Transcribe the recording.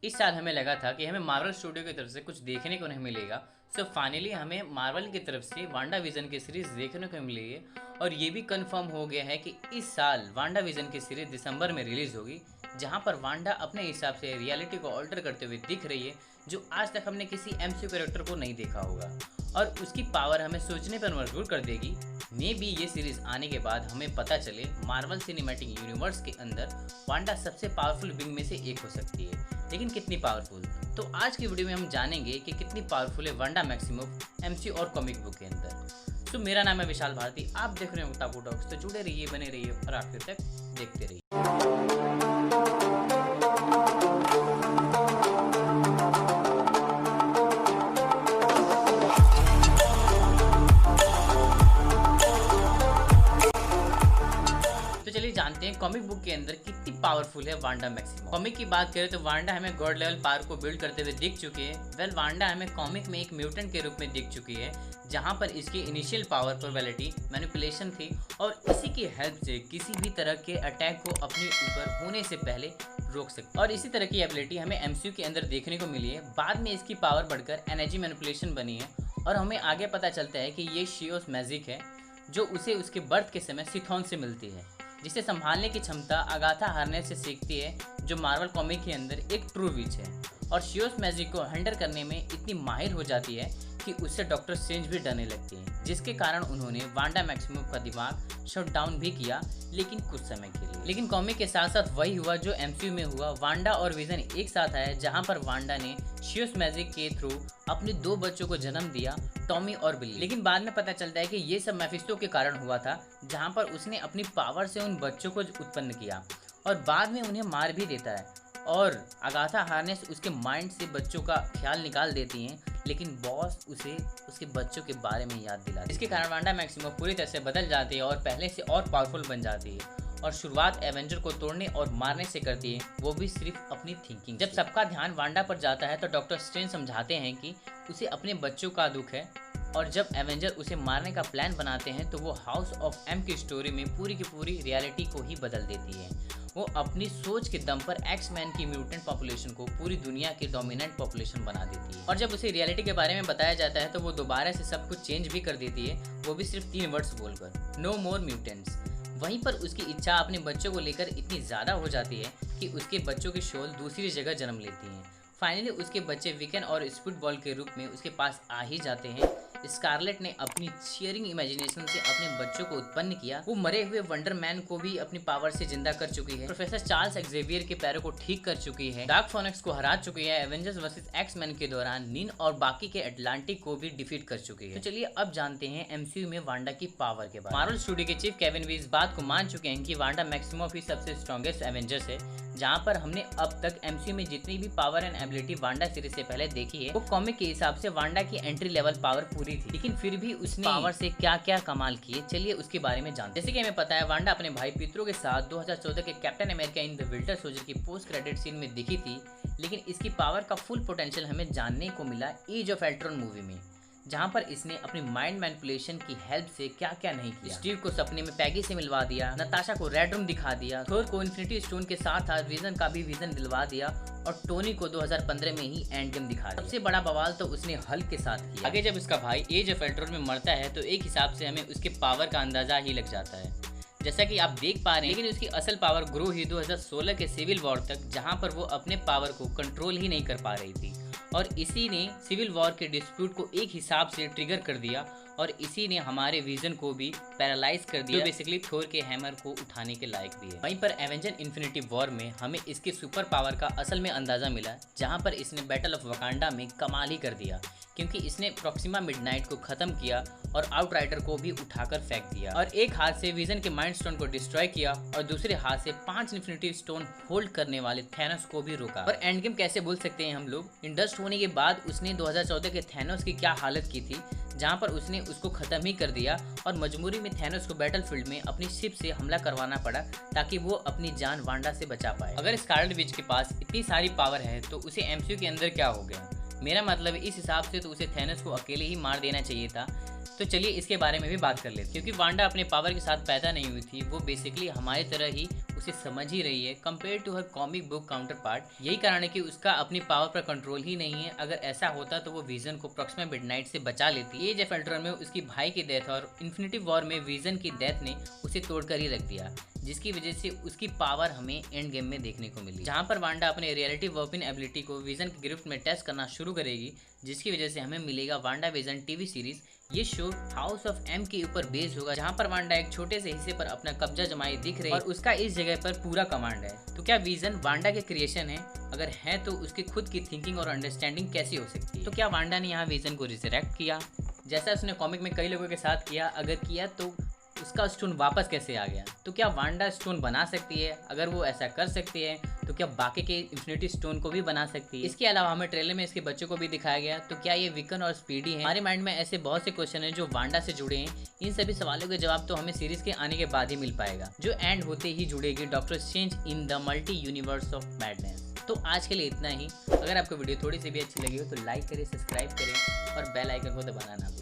इस साल हमें लगा था कि हमें मार्वल स्टूडियो की तरफ से कुछ देखने को नहीं मिलेगा। सो फाइनली हमें मार्वल की तरफ से वांडा विजन की सीरीज देखने को मिली है। और ये भी कंफर्म हो गया है कि इस साल वांडा विजन की सीरीज दिसंबर में रिलीज होगी, जहां पर वांडा अपने हिसाब से रियलिटी को ऑल्टर करते हुए दिख रही है, जो आज तक हमने किसी एमसीयू कैरेक्टर को नहीं देखा होगा। और उसकी पावर हमें सोचने पर मजबूर कर देगी। मे बी ये सीरीज आने के बाद हमें पता चले मार्वल सिनेमैटिक यूनिवर्स के अंदर वांडा सबसे पावरफुल विंग में से एक हो सकती है, लेकिन कितनी पावरफुल। तो आज की वीडियो में हम जानेंगे कि कितनी पावरफुल है वांडा मैक्सिमोव एमसीयू और कॉमिक बुक के अंदर। तो मेरा नाम है विशाल भारती, आप देख रहे हो ओताकू टॉक्स। तो जुड़े रहिए, बने रहिए और आखिर तक देखते रहिए। तो चलिए जानते हैं कॉमिक बुक के अंदर कितनी पावरफुल है वांडा मैक्सिमम। कॉमिक की बात करें तो वांडा हमें गॉड लेवल पावर को बिल्ड करते हुए दिख चुकी है। वांडा हमें कॉमिक में एक म्यूटेंट के रूप में दिख चुकी है, जहां पर इसकी इनिशियल पावर प्रोबेबिलिटी मैनिपुलेशन थी और इसी की हेल्प से किसी भी तरह के अटैक को अपने ऊपर होने से पहले रोक सकती। और इसी तरह की एबिलिटी हमें एमसीयू के अंदर देखने को मिली है। बाद में इसकी पावर बढ़कर एनर्जी मैनिपुलेशन बनी है और हमें आगे पता चलता है कि ये शियोस मैजिक है, जो उसे उसके बर्थ के समय सिथॉन से मिलती है, जिसे संभालने की क्षमता अगाथा हार्नेस से सीखती है, जो मार्वल कॉमिक के अंदर एक ट्रू विच है। और शियोस मैजिक को हैंडल करने में इतनी माहिर हो जाती है कि उससे डॉक्टर स्ट्रेंज भी डरने लगती हैं, जिसके कारण उन्होंने वांडा मैक्सिमम का दिमाग शट डाउन भी किया, लेकिन कुछ समय के लिए। लेकिन कॉमिक के साथ साथ वही हुआ जो एमसीयू में हुआ। वांडा और विजन एक साथ आए, जहां पर वांडा ने शियोस मैजिक के थ्रू अपने दो बच्चों को जन्म दिया, टॉमी और बिली। लेकिन बाद में पता चलता है कि ये सब मेफिस्टो के कारण हुआ था, जहां पर उसने अपनी पावर से उन बच्चों को उत्पन्न किया और बाद में उन्हें मार भी देता है। और अगाथा हार्नेस उसके माइंड से बच्चों का ख्याल निकाल देती हैं, लेकिन बॉस उसे उसके बच्चों के बारे में याद दिलाती है। इसके कारण वांडा मैक्सिमम पूरी तरह से बदल जाती है और पहले से और पावरफुल बन जाती है और शुरुआत एवेंजर को तोड़ने और मारने से करती है, वो भी सिर्फ अपनी थिंकिंग। जब सबका ध्यान वांडा पर जाता है तो डॉक्टर स्ट्रेंज समझाते हैं कि उसे अपने बच्चों का दुख है, और जब एवेंजर उसे मारने का प्लान बनाते हैं तो वो हाउस ऑफ एम की स्टोरी में पूरी की पूरी रियलिटी को ही बदल देती है। वो अपनी सोच के दम पर एक्स मैन की म्यूटेंट पॉपुलेशन को पूरी दुनिया की डोमिनेंट पॉपुलेशन बना देती है। और जब उसे रियलिटी के बारे में बताया जाता है तो वो दोबारा से सब कुछ चेंज भी कर देती है, वो भी सिर्फ 3 वर्ड्स बोलकर, नो मोर म्यूटेंट्स। वहीं पर उसकी इच्छा अपने बच्चों को लेकर इतनी ज़्यादा हो जाती है कि उसके बच्चों की शोल दूसरी जगह जन्म लेती हैं। फाइनली उसके बच्चे विकन और स्पीडबॉल के रूप में उसके पास आ ही जाते हैं। स्कारलेट ने अपनी चियरिंग इमेजिनेशन से अपने बच्चों को उत्पन्न किया। वो मरे हुए वंडर मैन को भी अपनी पावर से जिंदा कर चुकी है। प्रोफेसर चार्ल्स एक्जेवियर के पैरों को ठीक कर चुकी है। डार्क फोनिक्स को हरा चुकी है। एवेंजर्स वर्सेस एक्स मैन के दौरान नीन और बाकी के अटलांटिक को भी डिफीट कर चुकी है। तो चलिए अब जानते हैं एमसीयू में वांडा की पावर के बारे में। मार्वल स्टूडियो के चीफ केविन भी इस बात को मान चुके हैं कि वांडा मैक्सिमम ही सबसे स्ट्रॉन्गेस्ट एवेंजर्स है। जहाँ पर हमने अब तक एमसीयू में जितनी भी power and ability Wanda series से पहले देखी है, वो कॉमिक के हिसाब से वांडा की एंट्री लेवल पावर पूरी थी, लेकिन फिर भी उसने पावर से क्या क्या कमाल किए, चलिए उसके बारे में जानते हैं। जैसे कि हमें पता है वांडा अपने भाई पित्रो के साथ 2014 के captain America in the winter soldier की पोस्ट क्रेडिट सीन में दिखी थी, लेकिन इसकी पावर का फुल पोटेंशियल हमें जानने को मिला एज ऑफ अल्ट्रॉन मूवी में, जहां पर इसने अपनी माइंड मैनिपुलेशन की हेल्प से क्या क्या नहीं किया। स्टीव को सपने में पैगी से मिलवा दिया, नताशा को रेड रूम दिखा दिया, थोर को इन्फिनिटी स्टोन के साथ विजन का भी विजन दिलवा दिया और टोनी को 2015 में ही एंड गेम दिखा दिया। सबसे बड़ा बवाल तो उसने हल्क के साथ किया। आगे जब उसका भाई एज ऑफ अल्ट्रॉन में मरता है तो एक हिसाब से हमें उसके पावर का अंदाजा ही लग जाता है, जैसा कि आप देख पा रहे हैं। लेकिन उसकी असल पावर ग्रो हुई 2016 के सिविल वॉर तक, जहां पर वो अपने पावर को कंट्रोल ही नहीं कर पा रही थी और इसी ने सिविल वॉर के डिस्प्यूट को एक हिसाब से ट्रिगर कर दिया और इसी ने हमारे विजन को भी पैरालाइज कर दिया, जो बेसिकली थोर के हैमर को उठाने के लायक भी है। वहीं पर एवेंजर इन्फिनिटी वॉर में हमें इसके सुपर पावर का असल में अंदाजा मिला, जहां पर इसने बैटल ऑफ वकांडा में कमाल ही कर दिया, क्योंकि इसने प्रॉक्सिमा मिडनाइट को खत्म किया और आउटराइडर को भी उठाकर फेंक दिया और एक हाथ से विजन के माइंड स्टोन को डिस्ट्रॉय किया और दूसरे हाथ से 5 इन्फिनिटी स्टोन होल्ड करने वाले थैनोस को भी रोका। और एंड गेम कैसे भूल सकते हैं हम लोग। इंडस्ट होने के बाद उसने 2014 के थैनोस की क्या हालत की थी, जहां पर उसने उसको खत्म ही कर दिया और मजबूरी में थैनोस को बैटलफील्ड में अपनी शिप से हमला करवाना पड़ा ताकि वो अपनी जान वांडा से बचा पाए। अगर स्कारलेट विच के पास इतनी सारी पावर है तो उसे एमसीयू के अंदर क्या हो गया। मेरा मतलब इस हिसाब से तो उसे थैनोस को अकेले ही मार देना चाहिए था। तो चलिए इसके बारे में भी बात कर लेते हैं, क्योंकि वांडा अपने पावर के साथ पैदा नहीं हुई थी, वो बेसिकली हमारी तरह ही उसे समझ ही रही है compare to her comic book counterpart. यही कारण है कि उसका अपनी पावर पर कंट्रोल ही नहीं है। अगर ऐसा होता तो वो विजन को प्रॉक्सिमा मिडनाइट से बचा लेती। एज ऑफ अल्ट्रॉन में उसकी भाई की डेथ और इन्फिनिटी वॉर में विजन की डेथ ने उसे तोड़कर ही रख दिया, जिसकी वजह से उसकी पावर हमें एंड गेम में देखने को मिली, जहां पर वांडा अपने रियलिटी वेपन एबिलिटी को विजन की गिरफ्त में टेस्ट करना शुरू करेगी, जिसकी वजह से हमें मिलेगा वांडा विजन टीवी सीरीज। ये शो हाउस ऑफ एम के ऊपर बेस्ड होगा, जहां पर वांडा एक छोटे से हिस्से पर अपना कब्जा जमाए दिख रही है और उसका इस जगह पर पूरा कमांड है। तो क्या विजन वांडा के क्रिएशन है? अगर है तो उसकी खुद की थिंकिंग और अंडरस्टैंडिंग कैसी हो सकती है? तो क्या वांडा ने यहाँ विजन को रिजरेक्ट किया जैसा उसने कॉमिक में कई लोगों के साथ किया? अगर किया तो उसका स्टोन वापस कैसे आ गया? तो क्या वांडा स्टोन बना सकती है? अगर वो ऐसा कर सकती है तो क्या बाकी के इन्फिनिटी स्टोन को भी बना सकती है? इसके अलावा हमें ट्रेलर में इसके बच्चों को भी दिखाया गया, तो क्या ये विकन और स्पीडी है? हमारे माइंड में ऐसे बहुत से क्वेश्चन हैं जो वांडा से जुड़े हैं। इन सभी सवालों के जवाब तो हमें सीरीज के आने के बाद ही मिल पाएगा, जो एंड होते ही जुड़ेगी Doctor Strange in the Multiverse of Madness. तो आज के लिए इतना ही। अगर आपको वीडियो थोड़ी सी भी अच्छी लगी हो तो लाइक करें, सब्सक्राइब करें और बेल आइकन को दबाना ना भूलें।